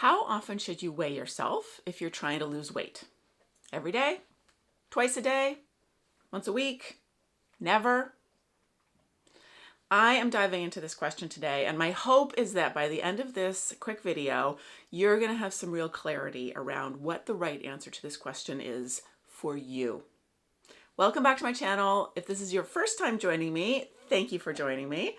How often should you weigh yourself if you're trying to lose weight? Every day? Twice a day? Once a week? Never? I am diving into this question today, and my hope is that by the end of this quick video, you're going to have some real clarity around what the right answer to this question is for you. Welcome back to my channel. If this is your first time joining me, thank you for joining me.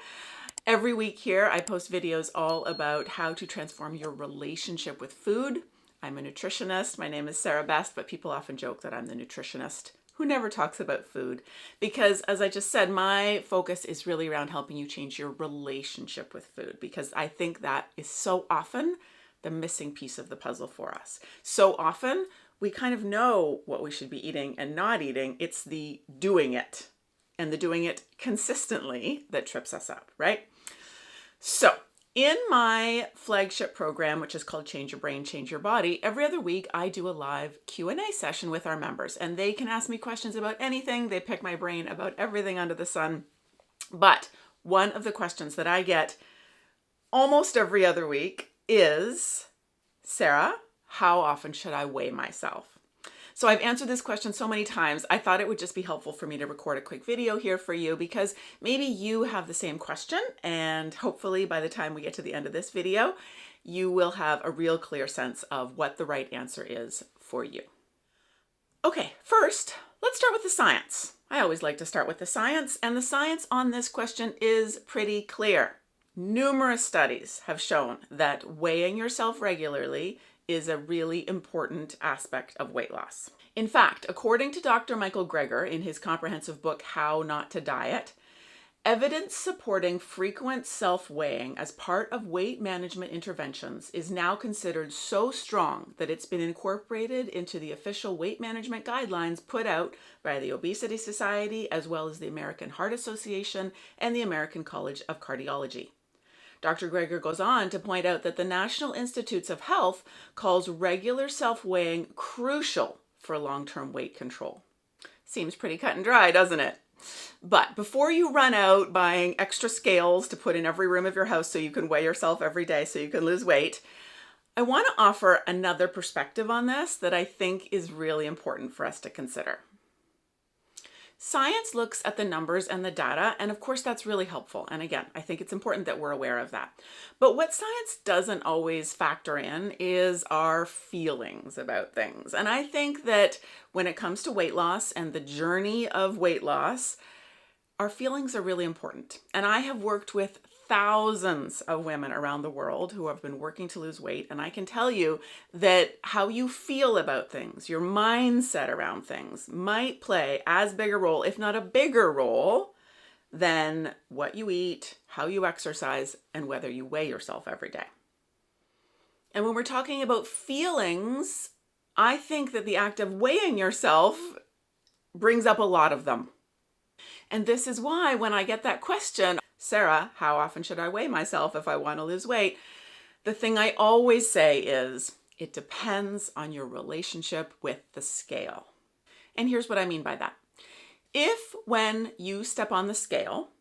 Every week here, I post videos all about how to transform your relationship with food. I'm a nutritionist. My name is Sara, but people often joke that I'm the nutritionist who never talks about food because, as I just said, my focus is really around helping you change your relationship with food, because I think that is so often the missing piece of the puzzle for us. So often we kind of know what we should be eating and not eating. It's the doing it and the doing it consistently that trips us up, right? So in my flagship program, which is called Change Your Brain, Change Your Body, every other week I do a live Q&A session with our members, and they can ask me questions about anything. They pick my brain about everything under the sun. But one of the questions that I get almost every other week is, Sara, how often should I weigh myself? So I've answered this question so many times, I thought it would just be helpful for me to record a quick video here for you, because maybe you have the same question, and hopefully by the time we get to the end of this video, you will have a real clear sense of what the right answer is for you. Okay, first, let's start with the science. I always like to start with the science, and the science on this question is pretty clear. Numerous studies have shown that weighing yourself regularly is a really important aspect of weight loss. In fact, according to Dr. Michael Greger in his comprehensive book, How Not to Diet, evidence supporting frequent self-weighing as part of weight management interventions is now considered so strong that it's been incorporated into the official weight management guidelines put out by the Obesity Society, as well as the American Heart Association and the American College of Cardiology. Dr. Greger goes on to point out that the National Institutes of Health calls regular self-weighing crucial for long-term weight control. Seems pretty cut and dry, doesn't it? But before you run out buying extra scales to put in every room of your house so you can weigh yourself every day so you can lose weight, I want to offer another perspective on this that I think is really important for us to consider. Science looks at the numbers and the data, and of course that's really helpful. And again, I think it's important that we're aware of that. But what science doesn't always factor in is our feelings about things. And I think that when it comes to weight loss and the journey of weight loss, our feelings are really important. And I have worked with thousands of women around the world who have been working to lose weight, and I can tell you that how you feel about things, your mindset around things, might play as big a role, if not a bigger role, than what you eat, how you exercise, and whether you weigh yourself every day. And when we're talking about feelings, I think that the act of weighing yourself brings up a lot of them. And this is why when I get that question, Sara, how often should I weigh myself if I want to lose weight? The thing I always say is, it depends on your relationship with the scale. And here's what I mean by that. If when you step on the scale,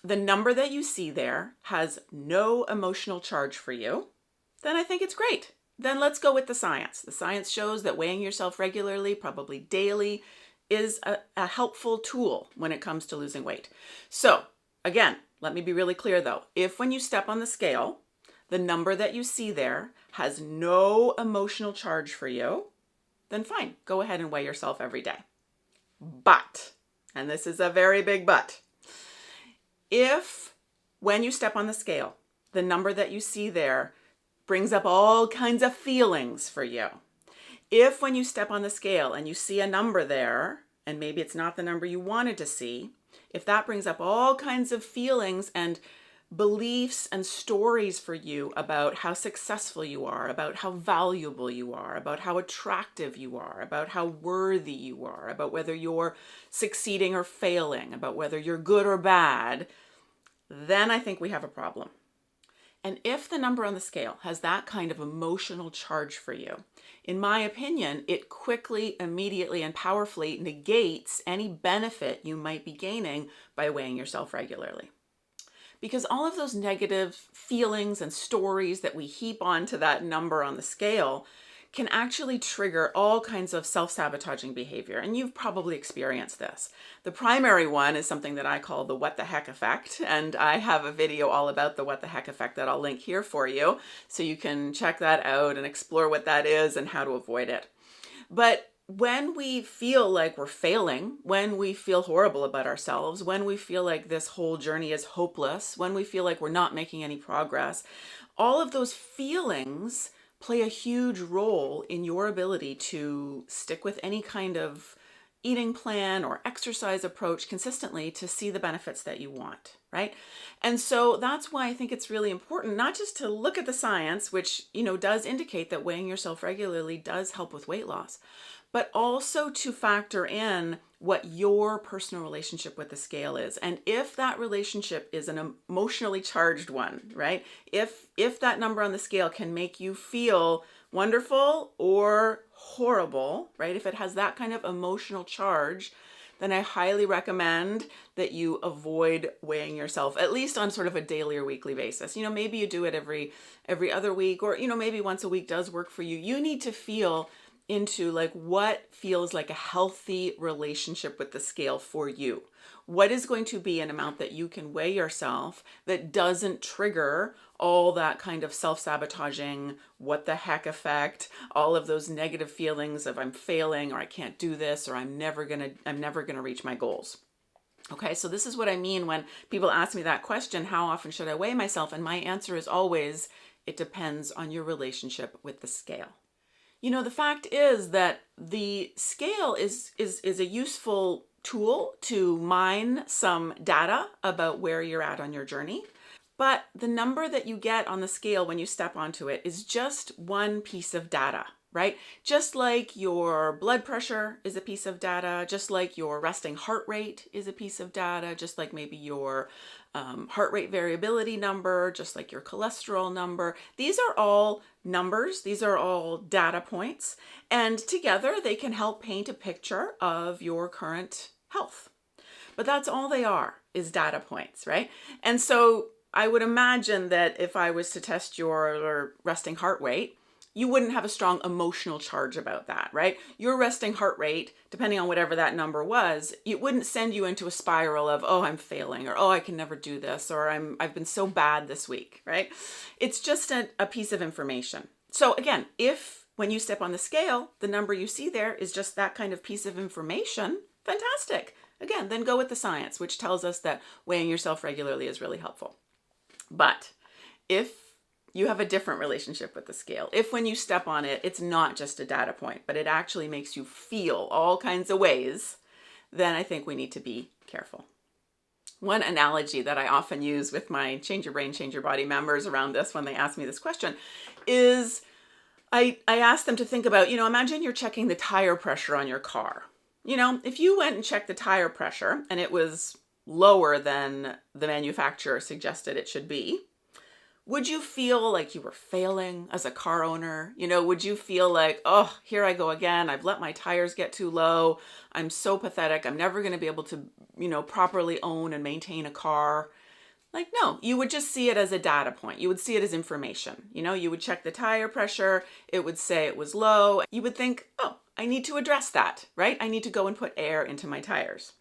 the number that you see there has no emotional charge for you, then I think it's great. Then let's go with the science. The science shows that weighing yourself regularly, probably daily, is a helpful tool when it comes to losing weight. So again, let me be really clear though. If when you step on the scale, the number that you see there has no emotional charge for you, then fine, go ahead and weigh yourself every day. But, and this is a very big but, if when you step on the scale, the number that you see there brings up all kinds of feelings for you, if when you step on the scale and you see a number there, and maybe it's not the number you wanted to see, if that brings up all kinds of feelings and beliefs and stories for you about how successful you are, about how valuable you are, about how attractive you are, about how worthy you are, about whether you're succeeding or failing, about whether you're good or bad, then I think we have a problem. And if the number on the scale has that kind of emotional charge for you, in my opinion, it quickly, immediately, and powerfully negates any benefit you might be gaining by weighing yourself regularly. because all of those negative feelings and stories that we heap onto that number on the scale can actually trigger all kinds of self-sabotaging behavior. And you've probably experienced this. The primary one is something that I call the what the heck effect. And I have a video all about the what the heck effect that I'll link here for you. So you can check that out and explore what that is and how to avoid it. But when we feel like we're failing, when we feel horrible about ourselves, when we feel like this whole journey is hopeless, when we feel like we're not making any progress, all of those feelings play a huge role in your ability to stick with any kind of eating plan or exercise approach consistently to see the benefits that you want, right? And so that's why I think it's really important not just to look at the science, which, does indicate that weighing yourself regularly does help with weight loss, but also to factor in what your personal relationship with the scale is. And if that relationship is an emotionally charged one, right? If that number on the scale can make you feel wonderful or horrible, right? If it has that kind of emotional charge, then I highly recommend that you avoid weighing yourself, at least on sort of a daily or weekly basis. Maybe you do it every other week, or, maybe once a week does work for you. You need to feel into like what feels like a healthy relationship with the scale for you. What is going to be an amount that you can weigh yourself that doesn't trigger all that kind of self-sabotaging, what the heck effect, all of those negative feelings of I'm failing or I can't do this or I'm never gonna reach my goals. Okay, so this is what I mean when people ask me that question, how often should I weigh myself? And my answer is always, it depends on your relationship with the scale. The fact is that the scale is a useful tool to mine some data about where you're at on your journey. But the number that you get on the scale when you step onto it is just one piece of data, right? Just like your blood pressure is a piece of data, just like your resting heart rate is a piece of data, just like maybe your heart rate variability number, just like your cholesterol number. These are all numbers. These are all data points. And together they can help paint a picture of your current health. But that's all they are, is data points, right? And so I would imagine that if I was to test your resting heart rate, you wouldn't have a strong emotional charge about that, right? Your resting heart rate, depending on whatever that number was, it wouldn't send you into a spiral of, oh, I'm failing, or oh, I can never do this, or I've been so bad this week, right? It's just a piece of information. So again, if when you step on the scale, the number you see there is just that kind of piece of information, fantastic. Again, then go with the science, which tells us that weighing yourself regularly is really helpful. But if you have a different relationship with the scale, if when you step on it, it's not just a data point, but it actually makes you feel all kinds of ways, then I think we need to be careful. One analogy that I often use with my Change Your Brain, Change Your Body members around this when they ask me this question is I ask them to think about, imagine you're checking the tire pressure on your car. If you went and checked the tire pressure and it was lower than the manufacturer suggested it should be, would you feel like you were failing as a car owner? Would you feel like, oh, here I go again. I've let my tires get too low. I'm so pathetic. I'm never going to be able to, properly own and maintain a car. Like, no, you would just see it as a data point. You would see it as information. You would check the tire pressure. It would say it was low. You would think, oh, I need to address that, right? I need to go and put air into my tires.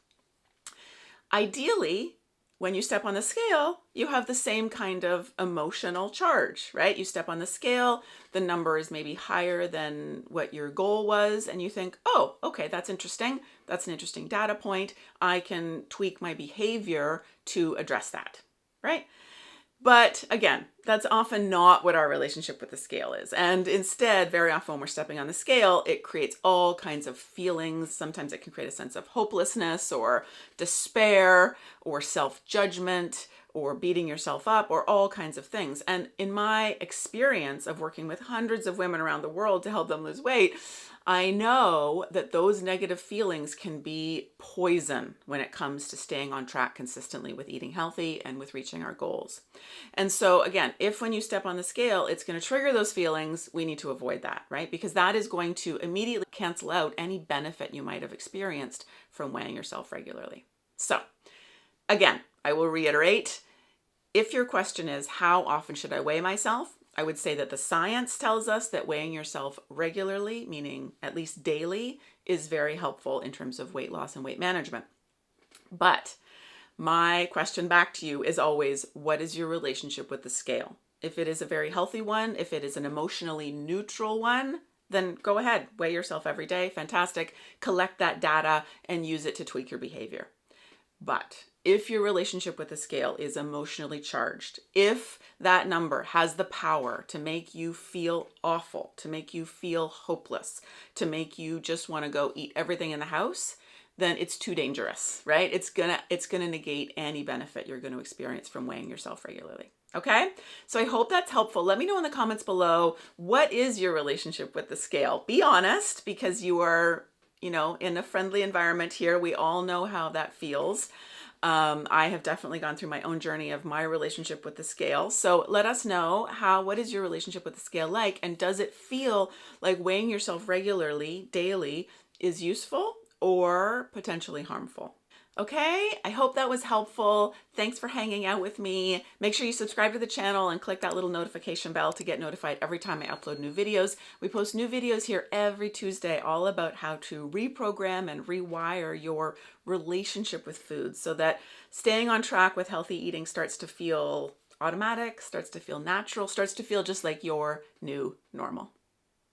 Ideally, when you step on the scale, you have the same kind of emotional charge, right? You step on the scale, the number is maybe higher than what your goal was, and you think, oh, okay, that's interesting. That's an interesting data point. I can tweak my behavior to address that, right? But again, that's often not what our relationship with the scale is. And instead, very often when we're stepping on the scale, it creates all kinds of feelings. Sometimes it can create a sense of hopelessness or despair or self-judgment or beating yourself up or all kinds of things. And in my experience of working with hundreds of women around the world to help them lose weight, I know that those negative feelings can be poison when it comes to staying on track consistently with eating healthy and with reaching our goals. And so again, if when you step on the scale, it's going to trigger those feelings, we need to avoid that, right? Because that is going to immediately cancel out any benefit you might have experienced from weighing yourself regularly. So again, I will reiterate, If your question is, how often should I weigh myself? I would say that the science tells us that weighing yourself regularly, meaning at least daily, is very helpful in terms of weight loss and weight management. But my question back to you is always, what is your relationship with the scale? If it is a very healthy one, if it is an emotionally neutral one, then go ahead, weigh yourself every day. Fantastic. Collect that data and use it to tweak your behavior. But if your relationship with the scale is emotionally charged, if that number has the power to make you feel awful, to make you feel hopeless, to make you just want to go eat everything in the house, then it's too dangerous, right? It's gonna negate any benefit you're going to experience from weighing yourself regularly. Okay? So I hope that's helpful. Let me know in the comments below, what is your relationship with the scale? Be honest, because you are, in a friendly environment here. We all know how that feels. I have definitely gone through my own journey of my relationship with the scale. So let us know what is your relationship with the scale like, and does it feel like weighing yourself regularly, daily, is useful or potentially harmful? Okay, I hope that was helpful. Thanks for hanging out with me. Make sure you subscribe to the channel and click that little notification bell to get notified every time I upload new videos. We post new videos here every Tuesday, all about how to reprogram and rewire your relationship with food so that staying on track with healthy eating starts to feel automatic, starts to feel natural, starts to feel just like your new normal.